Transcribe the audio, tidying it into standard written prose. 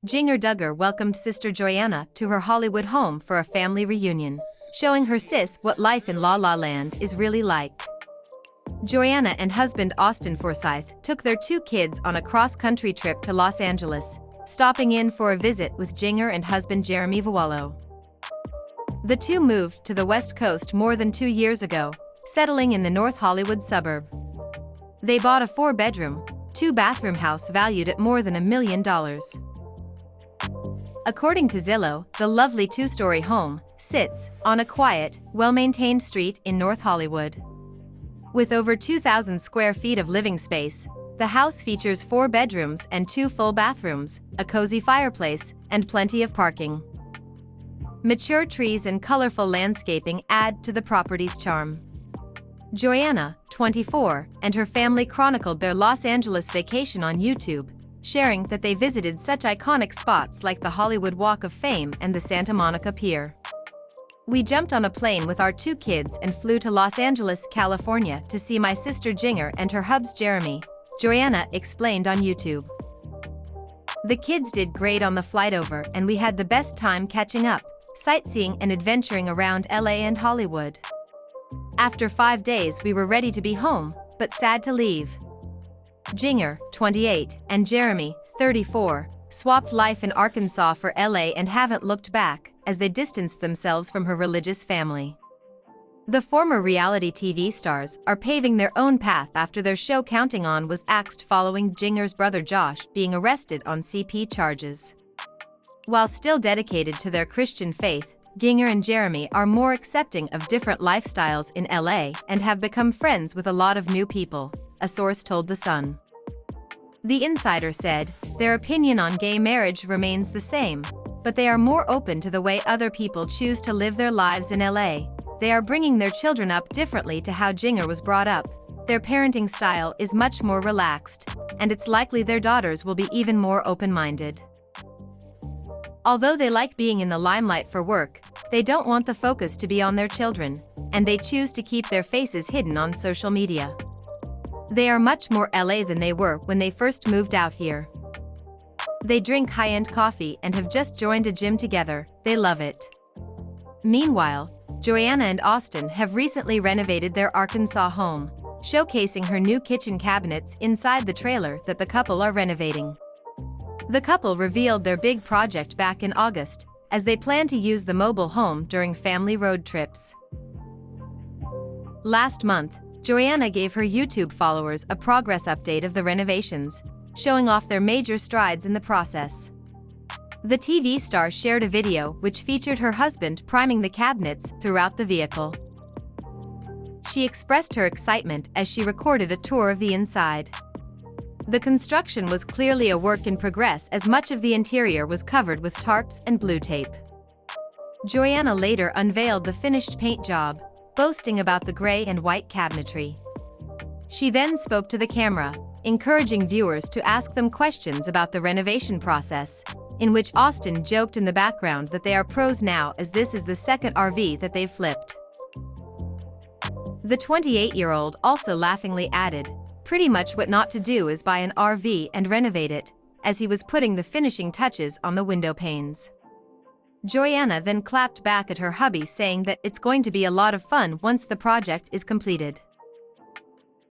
Jinger Duggar welcomed sister Joanna to her Hollywood home for a family reunion, showing her sis what life in La La Land is really like. Joanna and husband Austin Forsyth took their two kids on a cross-country trip to Los Angeles, stopping in for a visit with Jinger and husband Jeremy Vuolo. The two moved to the West Coast more than 2 years ago, settling in the North Hollywood suburb. They bought a 4-bedroom, 2-bathroom house valued at more than $1 million. According to Zillow, the lovely 2-story home sits on a quiet, well-maintained street in North Hollywood. With over 2,000 square feet of living space, the house features 4 bedrooms and 2 full bathrooms, a cozy fireplace, and plenty of parking. Mature trees and colorful landscaping add to the property's charm. Joanna, 24, and her family chronicled their Los Angeles vacation on YouTube, sharing that they visited such iconic spots like the Hollywood Walk of Fame and the Santa Monica Pier. "We jumped on a plane with our 2 kids and flew to Los Angeles, California to see my sister Jinger and her hubs Jeremy," Joanna explained on YouTube. "The kids did great on the flight over and we had the best time catching up, sightseeing and adventuring around LA and Hollywood. After 5 days we were ready to be home, but sad to leave." Jinger, 28, and Jeremy, 34, swapped life in Arkansas for LA and haven't looked back, as they distanced themselves from her religious family. The former reality TV stars are paving their own path after their show Counting On was axed following Jinger's brother Josh being arrested on CP charges. While still dedicated to their Christian faith, Jinger and Jeremy are more accepting of different lifestyles in LA and have become friends with a lot of new people, a source told The Sun. The insider said, "Their opinion on gay marriage remains the same, but they are more open to the way other people choose to live their lives in LA. They are bringing their children up differently to how Jinger was brought up. Their parenting style is much more relaxed, and it's likely their daughters will be even more open-minded. Although they like being in the limelight for work, they don't want the focus to be on their children, and they choose to keep their faces hidden on social media. They are much more LA than they were when they first moved out here. They drink high-end coffee and have just joined a gym together. They love it." Meanwhile, Joanna and Austin have recently renovated their Arkansas home, showcasing her new kitchen cabinets inside the trailer that the couple are renovating. The couple revealed their big project back in August, as they plan to use the mobile home during family road trips. Last month, Joanna gave her YouTube followers a progress update of the renovations, showing off their major strides in the process. The TV star shared a video which featured her husband priming the cabinets throughout the vehicle. She expressed her excitement as she recorded a tour of the inside. The construction was clearly a work in progress as much of the interior was covered with tarps and blue tape. Joanna later unveiled the finished paint job, boasting about the gray and white cabinetry. She then spoke to the camera, encouraging viewers to ask them questions about the renovation process, in which Austin joked in the background that they are pros now as this is the second RV that they've flipped. The 28-year-old also laughingly added, "Pretty much what not to do is buy an RV and renovate it," as he was putting the finishing touches on the window panes. Joanna then clapped back at her hubby saying that it's going to be a lot of fun once the project is completed.